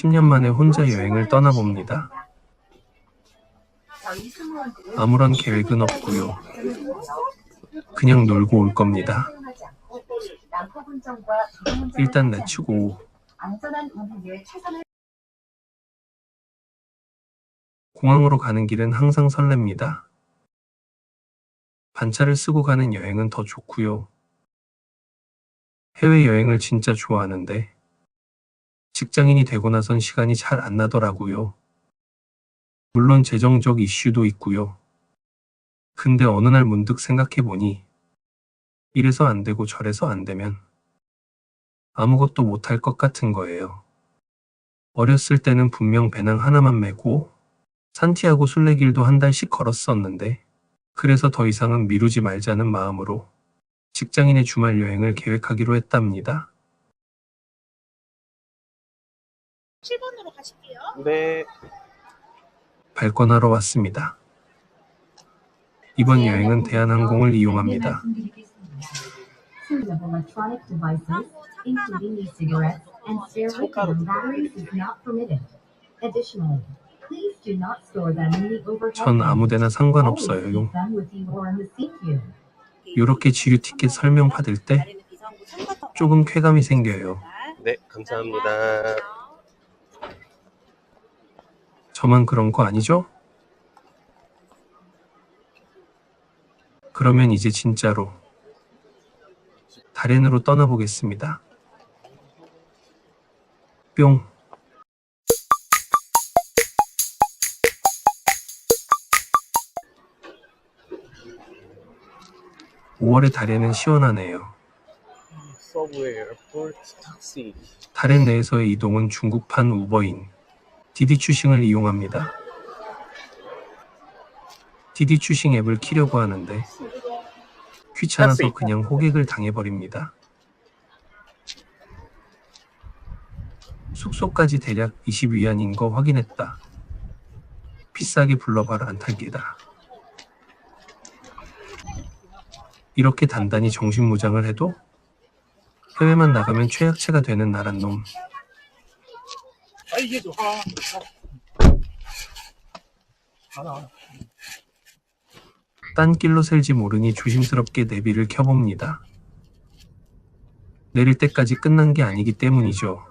10년 만에 혼자 여행을 떠나봅니다. 아무런 계획은 없고요. 그냥 놀고 올 겁니다. 일단 내치고 공항으로 가는 길은 항상 설렙니다. 반차를 쓰고 가는 여행은 더 좋고요. 해외여행을 진짜 좋아하는데 직장인이 되고 나선 시간이 잘 안 나더라고요. 물론 재정적 이슈도 있고요. 근데 어느 날 문득 생각해보니 이래서 안 되고 저래서 안 되면 아무것도 못할 것 같은 거예요. 어렸을 때는 분명 배낭 하나만 메고 산티아고 순례길도 한 달씩 걸었었는데 그래서 더 이상은 미루지 말자는 마음으로 직장인의 주말 여행을 계획하기로 했답니다. 7번으로 가실게요. 네. 발권하러 왔습니다. 이번 여행은 대한항공을 이용합니다. 전 아무데나 상관없어요. 요렇게 지류 티켓 설명 받을 때 조금 쾌감이 생겨요. 네, 감사합니다. 저만 그런 거 아니죠? 그러면 이제 진짜로 다롄으로 떠나보겠습니다. 뿅. 5월의 다롄은 시원하네요. 서브웨이 에어포트 택시. 다롄 내에서의 이동은 중국판 우버인 디디 추싱을 이용합니다. 디디 추싱 앱을 키려고 하는데 귀찮아서 그냥 호객을 당해버립니다. 숙소까지 대략 20위안인 거 확인했다. 비싸게 불러봐라 안탈기다. 이렇게 단단히 정신무장을 해도 해외만 나가면 최약체가 되는 나란 놈. 딴 길로 셀지 모르니 조심스럽게 내비를 켜봅니다. 내릴 때까지 끝난 게 아니기 때문이죠.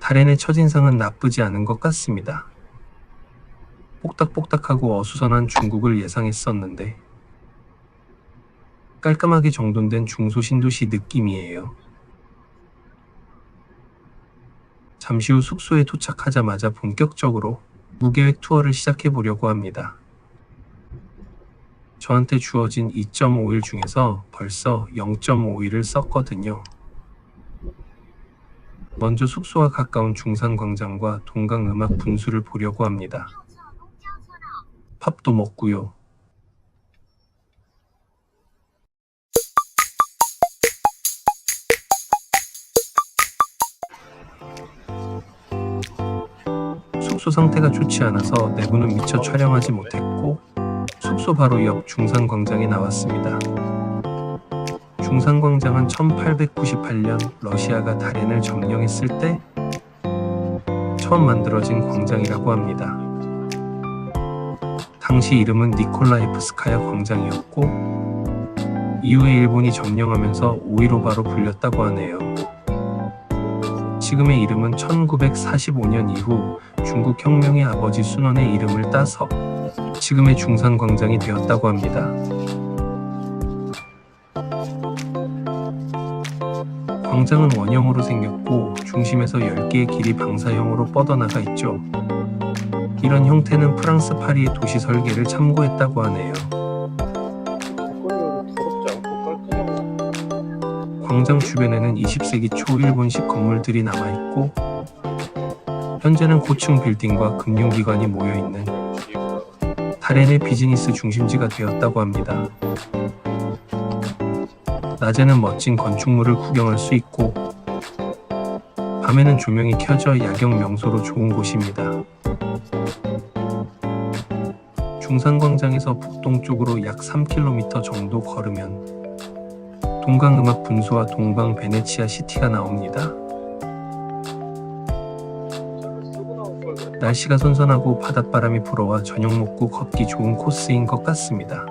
다롄의 첫인상은 나쁘지 않은 것 같습니다. 뽁닥뽁닥하고 어수선한 중국을 예상했었는데 깔끔하게 정돈된 중소신도시 느낌이에요. 잠시 후 숙소에 도착하자마자 본격적으로 무계획 투어를 시작해보려고 합니다. 저한테 주어진 2.5일 중에서 벌써 0.5일을 썼거든요. 먼저 숙소와 가까운 중산광장과 동강음악 분수를 보려고 합니다. 팝도 먹고요. 숙소 상태가 좋지 않아서 내부는 미처 촬영하지 못했고 숙소 바로 옆 중산광장에 나왔습니다. 중산광장은 1898년 러시아가 다롄을 점령했을 때 처음 만들어진 광장이라고 합니다. 당시 이름은 니콜라이프스카야 광장이었고 이후에 일본이 점령하면서 오이로바로 불렸다고 하네요. 지금의 이름은 1945년 이후 중국 혁명의 아버지 순원의 이름을 따서 지금의 중산광장이 되었다고 합니다. 광장은 원형으로 생겼고 중심에서 10개의 길이 방사형으로 뻗어나가 있죠. 이런 형태는 프랑스 파리의 도시 설계를 참고했다고 하네요. 광장 주변에는 20세기 초 일본식 건물들이 남아있고 현재는 고층 빌딩과 금융기관이 모여있는 다롄의 비즈니스 중심지가 되었다고 합니다. 낮에는 멋진 건축물을 구경할 수 있고 밤에는 조명이 켜져 야경 명소로 좋은 곳입니다. 중산광장에서 북동쪽으로 약 3km 정도 걸으면 동강음악 분수와 동방 베네치아 시티가 나옵니다. 날씨가 선선하고 바닷바람이 불어와 저녁 먹고 걷기 좋은 코스인 것 같습니다.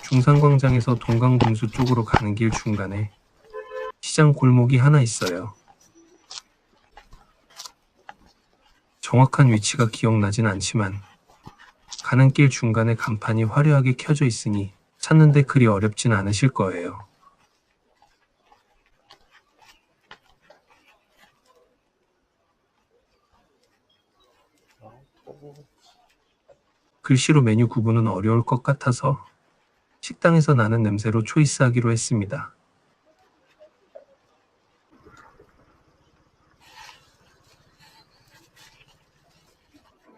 중산광장에서 동강분수 쪽으로 가는 길 중간에 시장 골목이 하나 있어요. 정확한 위치가 기억나진 않지만 가는 길 중간에 간판이 화려하게 켜져 있으니 찾는데 그리 어렵진 않으실 거예요. 글씨로 메뉴 구분은 어려울 것 같아서 식당에서 나는 냄새로 초이스하기로 했습니다.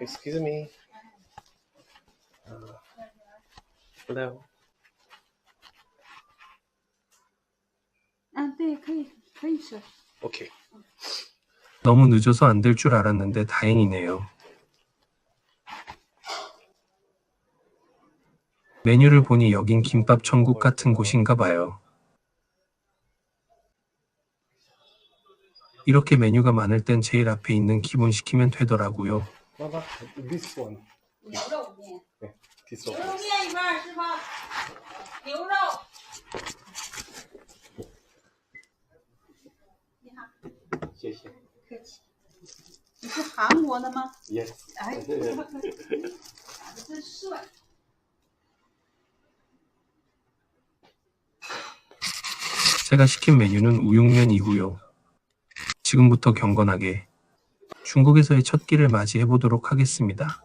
Excuse me. Hello. 对，可以吃。 Okay. 너무 늦어서 안 될 줄 알았는데 다행이네요. 메뉴를 보니 여긴 김밥 천국 같은 곳인가 봐요. 이렇게 메뉴가 많을 땐 제일 앞에 있는 기본 시키면 되더라고요. Mama, this one. 牛肉面， This 牛 one. 肉面一半是吧？牛肉。你好，谢谢。客气。你是韩国的吗？ Yes. 哎，长得真帅。 제가 시킨 메뉴는 우육면이고요. 지금부터 경건하게 중국에서의 첫 끼를 맞이해 보도록 하겠습니다.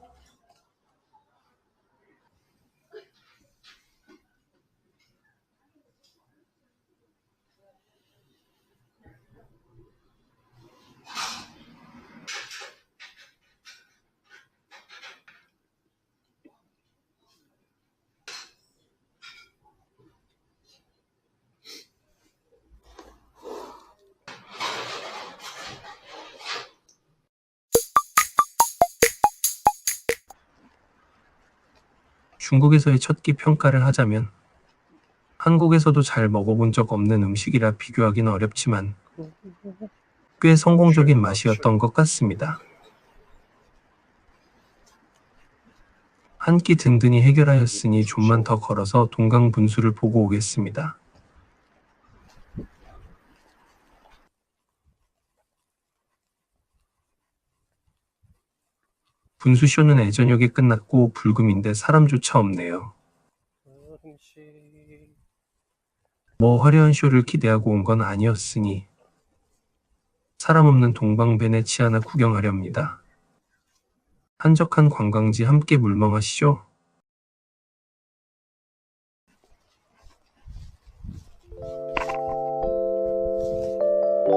중국에서의 첫 끼 평가를 하자면 한국에서도 잘 먹어본 적 없는 음식이라 비교하기는 어렵지만 꽤 성공적인 맛이었던 것 같습니다. 한 끼 든든히 해결하였으니 좀만 더 걸어서 동강분수를 보고 오겠습니다. 분수쇼는 애저녁에 끝났고 불금인데 사람조차 없네요. 뭐 화려한 쇼를 기대하고 온 건 아니었으니 사람 없는 동방 베네치아나 구경하렵니다. 한적한 관광지 함께 물멍하시죠.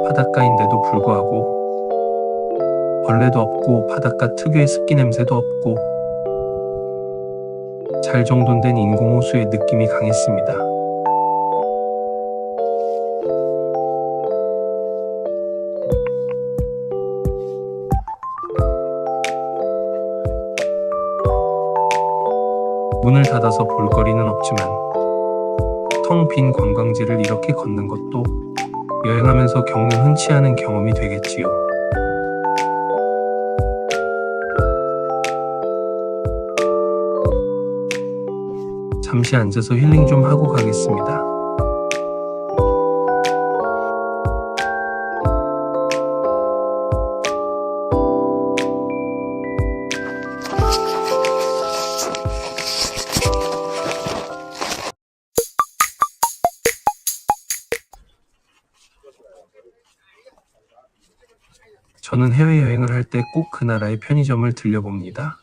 바닷가인데도 불구하고 벌레도 없고 바닷가 특유의 습기 냄새도 없고 잘 정돈된 인공호수의 느낌이 강했습니다. 문을 닫아서 볼거리는 없지만 텅 빈 관광지를 이렇게 걷는 것도 여행하면서 겪는 흔치 않은 경험이 되겠지요. 잠시 앉아서 힐링 좀 하고 가겠습니다. 저는 해외여행을 할 때 꼭 그 나라의 편의점을 들려봅니다.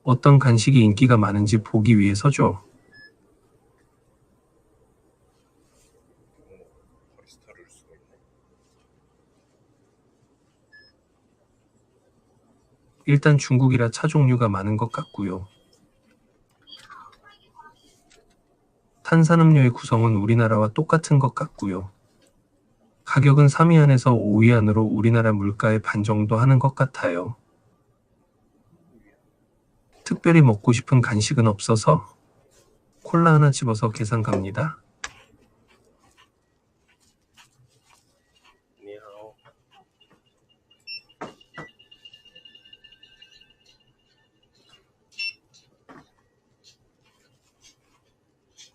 어떤 간식이 인기가 많은지 보기 위해서죠. 일단 중국이라 차 종류가 많은 것 같고요. 탄산음료의 구성은 우리나라와 똑같은 것 같고요. 가격은 3위 안에서 5위 안으로 우리나라 물가의 반 정도 하는 것 같아요. 특별히 먹고 싶은 간식은 없어서 콜라 하나 집어서 계산 갑니다.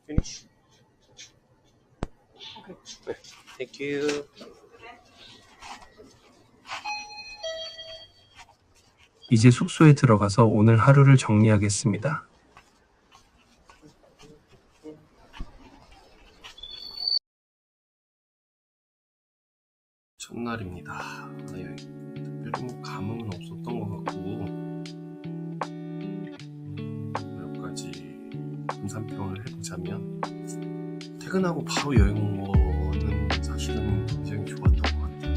Finish. 네, thank you. 이제 숙소에 들어가서 오늘 하루를 정리하겠습니다. 첫날입니다. 특별히 뭐 감흥은 없었던 것 같고 몇 가지 분산평을 해보자면 퇴근하고 바로 여행 온 거는 사실은 굉장히 좋았던 것 같아요.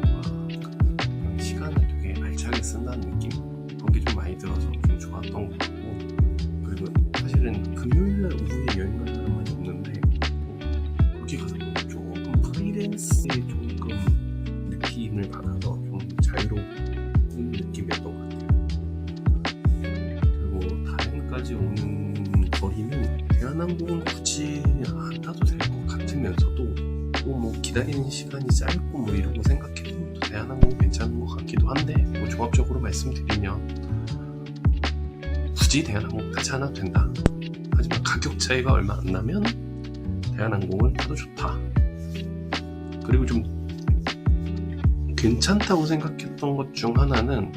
뭔가 시간을 되게 알차게 쓴다는 느낌? 그런 게 좀 많이 들어서 좀 좋았던 것 같고, 그리고 사실은 금요일날 오후에 여행 간 사람 많이 없는데 거기 가서 조금 프리랜스의 조금 느낌을 받아서 좀 자유로운 느낌이었던 것 같아요. 그리고 다행까지 오는 거리는 대한항공은 굳이 안 타도 될 것 같으면서도 또 뭐 기다리는 시간이 짧고 뭐 이러고 생각해도 또 대한항공 괜찮은 것 같기도 한데, 뭐 종합적으로 말씀드리면 굳이 대한항공 타지 않아도 된다. 하지만 가격 차이가 얼마 안 나면 대한항공을 타도 좋다. 그리고 좀 괜찮다고 생각했던 것 중 하나는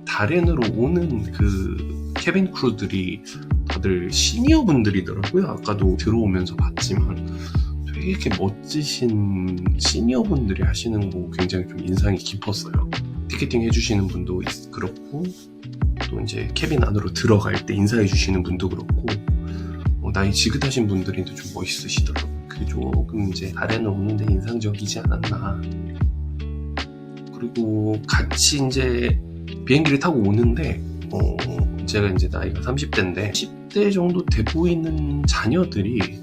다렌으로 오는 그 캐빈 크루들이 다들 시니어 분들이더라고요. 아까도 들어오면서 봤지만 되게 이렇게 멋지신 시니어 분들이 하시는 거 굉장히 좀 인상이 깊었어요. 티켓팅 해주시는 분도 그렇고, 또 이제 캐빈 안으로 들어갈 때 인사해 주시는 분도 그렇고, 나이 지긋하신 분들이 좀 멋있으시더라고요. 그게 조금 이제 다렌으로 오는데 인상적이지 않았나. 그리고 같이 이제 비행기를 타고 오는데 제가 이제 나이가 30대인데 10대 정도 돼 보이는 자녀들이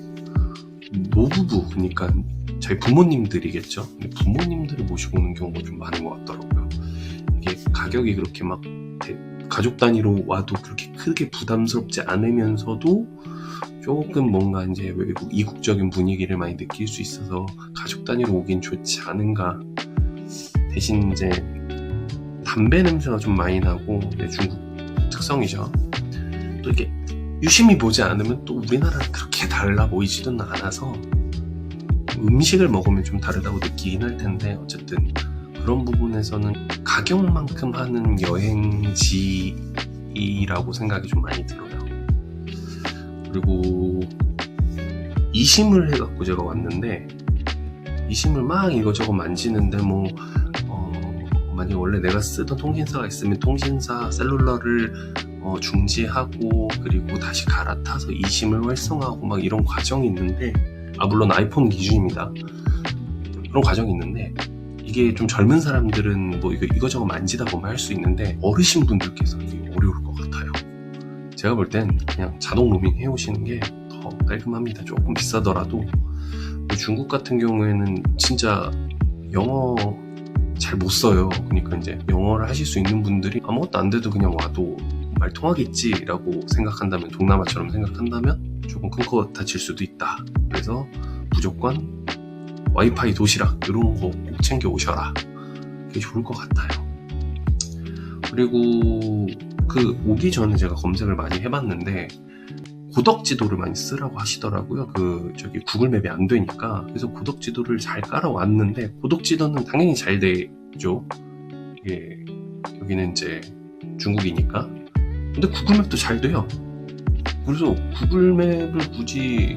노부부, 그러니까 저희 부모님들이겠죠. 부모님들을 모시고 오는 경우가 좀 많은 것 같더라고요. 이게 가격이 그렇게 막 가족 단위로 와도 그렇게 크게 부담스럽지 않으면서도 조금 뭔가 이제 외국 이국적인 분위기를 많이 느낄 수 있어서 가족 단위로 오긴 좋지 않은가. 대신 이제 담배 냄새가 좀 많이 나고, 중국 특성이죠. 또 이게 유심히 보지 않으면 또 우리나라랑 그렇게 달라 보이지는 않아서 음식을 먹으면 좀 다르다고 느끼긴 할 텐데, 어쨌든 그런 부분에서는 가격만큼 하는 여행지라고 생각이 좀 많이 들어요. 그리고 이심을 해갖고 제가 왔는데, 이심을 막 이거저거 만지는데 만약에 원래 내가 쓰던 통신사가 있으면 통신사 셀룰러를 중지하고 그리고 다시 갈아타서 이심을 활성화하고 막 이런 과정이 있는데, 물론 아이폰 기준입니다. 그런 과정이 있는데, 이게 좀 젊은 사람들은 뭐 이거저거 만지다 보면 할 수 있는데 어르신 분들께서는 이게 어려울 것 같아요. 제가 볼 땐 그냥 자동 로밍 해오시는 게 더 깔끔합니다. 조금 비싸더라도. 중국 같은 경우에는 진짜 영어 잘 못 써요. 그러니까 이제 영어를 하실 수 있는 분들이 아무것도 안 돼도 그냥 와도 말 통하겠지라고 생각한다면, 동남아처럼 생각한다면 조금 큰 거 다칠 수도 있다. 그래서 무조건 와이파이 도시락 이런 거 꼭 챙겨 오셔라. 그게 좋을 것 같아요. 그리고 그 오기 전에 제가 검색을 많이 해봤는데 고덕 지도를 많이 쓰라고 하시더라고요. 구글맵이 안 되니까. 그래서 고덕 지도를 잘 깔아왔는데, 고덕 지도는 당연히 잘 되죠. 이게 여기는 이제 중국이니까. 근데 구글맵도 잘 돼요. 그래서 구글맵을 굳이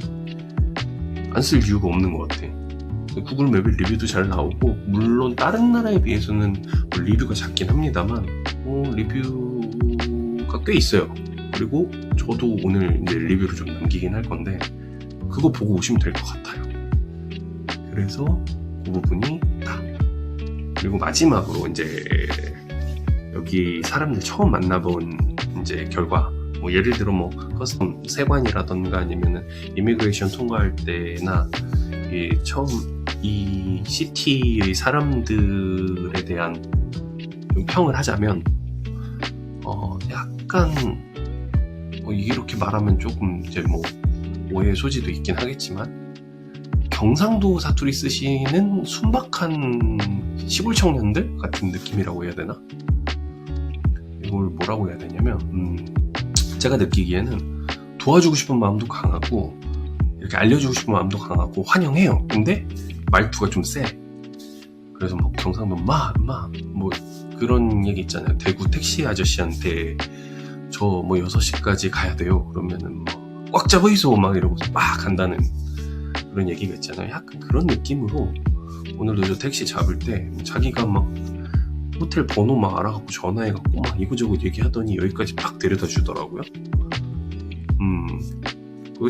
안 쓸 이유가 없는 것 같아. 구글맵의 리뷰도 잘 나오고, 물론 다른 나라에 비해서는 리뷰가 작긴 합니다만 리뷰가 꽤 있어요. 그리고 저도 오늘 이제 리뷰를 좀 남기긴 할 건데, 그거 보고 오시면 될 것 같아요. 그래서 그 부분이 다. 그리고 마지막으로 이제 여기 사람들 처음 만나본 이제 결과, 예를 들어 커스텀 세관이라던가 아니면은 이미그레이션 통과할 때나 이 처음 이 시티의 사람들에 대한 좀 평을 하자면 약간 이렇게 말하면 조금 이제 뭐 오해의 소지도 있긴 하겠지만 경상도 사투리 쓰시는 순박한 시골 청년들 같은 느낌이라고 해야 되나? 이걸 뭐라고 해야 되냐면 제가 느끼기에는 도와주고 싶은 마음도 강하고 이렇게 알려주고 싶은 마음도 강하고 환영해요. 근데 말투가 좀 세. 그래서 뭐 경상도 뭐 그런 얘기 있잖아요. 대구 택시 아저씨한테 저 뭐 6시까지 가야 돼요. 그러면은 뭐 꽉 잡아 있어 막 이러고서 막 간다는 그런 얘기가 있잖아요. 약간 그런 느낌으로 오늘도 저 택시 잡을 때 자기가 막 호텔 번호 막 알아갖고 전화해갖고 막 이거저거 얘기하더니 여기까지 팍 데려다 주더라고요.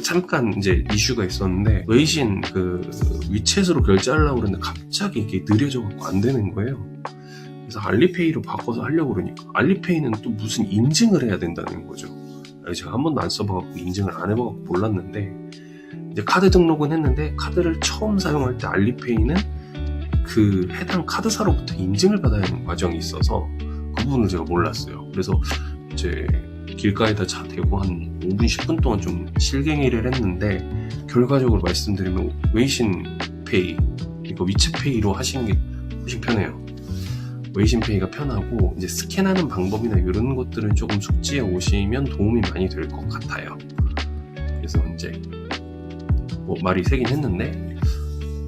잠깐 이제 이슈가 있었는데 웨이신 그 위챗으로 결제하려고 그랬는데 갑자기 이게 느려져갖고 안 되는 거예요. 그래서 알리페이로 바꿔서 하려고 그러니까 알리페이는 또 무슨 인증을 해야 된다는 거죠. 제가 한 번도 안 써봐갖고 인증을 안 해봐갖고 몰랐는데 이제 카드 등록은 했는데 카드를 처음 사용할 때 알리페이는 그 해당 카드사로부터 인증을 받아야 하는 과정이 있어서 그 부분을 제가 몰랐어요. 그래서 이제 길가에다 차 대고 한 5분 10분 동안 좀 실갱이를 했는데 결과적으로 말씀드리면 웨이신페이 이거 위챗페이로 하시는 게 훨씬 편해요. 웨이신페이가 편하고 이제 스캔하는 방법이나 이런 것들은 조금 숙지해 오시면 도움이 많이 될 것 같아요. 그래서 이제 뭐 말이 새긴 했는데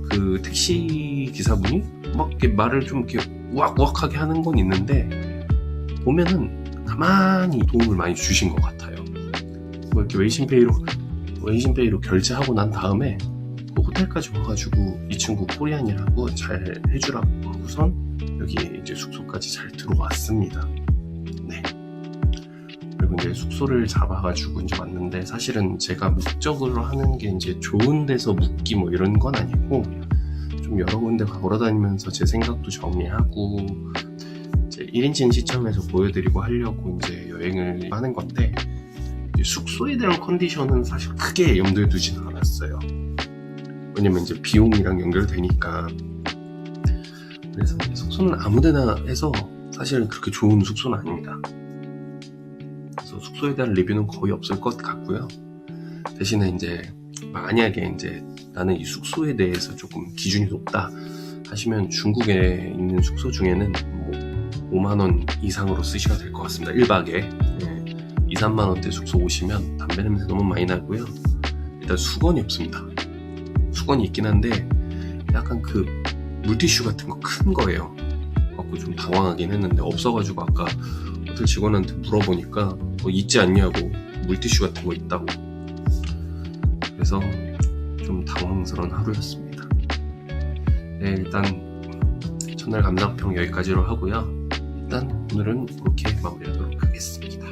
그 택시 기사분이 막 이렇게 말을 좀 이렇게 우악우악하게 하는 건 있는데 보면은 가만히 도움을 많이 주신 것 같아요. 뭐 이렇게 웨이신페이로 결제하고 난 다음에 그 호텔까지 와가지고 이 친구 코리안이라고 잘 해주라고 하고선 여기 이제 숙소까지 잘 들어왔습니다. 네. 그리고 이제 숙소를 잡아가지고 이제 왔는데 사실은 제가 목적으로 하는 게 이제 좋은 데서 묵기 뭐 이런 건 아니고 좀 여러 군데 걸어다니면서 제 생각도 정리하고 이제 1인칭 시점에서 보여드리고 하려고 이제 여행을 하는 건데 숙소에 대한 컨디션은 사실 크게 염두에 두지는 않았어요. 왜냐면 이제 비용이랑 연결되니까. 그래서 숙소는 아무데나 해서 사실은 그렇게 좋은 숙소는 아닙니다. 그래서 숙소에 대한 리뷰는 거의 없을 것 같고요. 대신에 이제 만약에 이제 나는 이 숙소에 대해서 조금 기준이 높다 하시면 중국에 있는 숙소 중에는 뭐 5만원 이상으로 쓰셔야 될 것 같습니다. 1박에 2, 3만원대 숙소 오시면 담배 냄새 너무 많이 나고요. 일단 수건이 없습니다. 수건이 있긴 한데 약간 그 물티슈 같은 거 큰 거예요. 갖고 좀 당황하긴 했는데 없어가지고 아까 호텔 직원한테 물어보니까 뭐 있지 않냐고 물티슈 같은 거 있다고. 그래서 좀 당황스러운 하루였습니다. 네, 일단 첫날 감상평 여기까지로 하고요. 일단 오늘은 이렇게 마무리하도록 하겠습니다.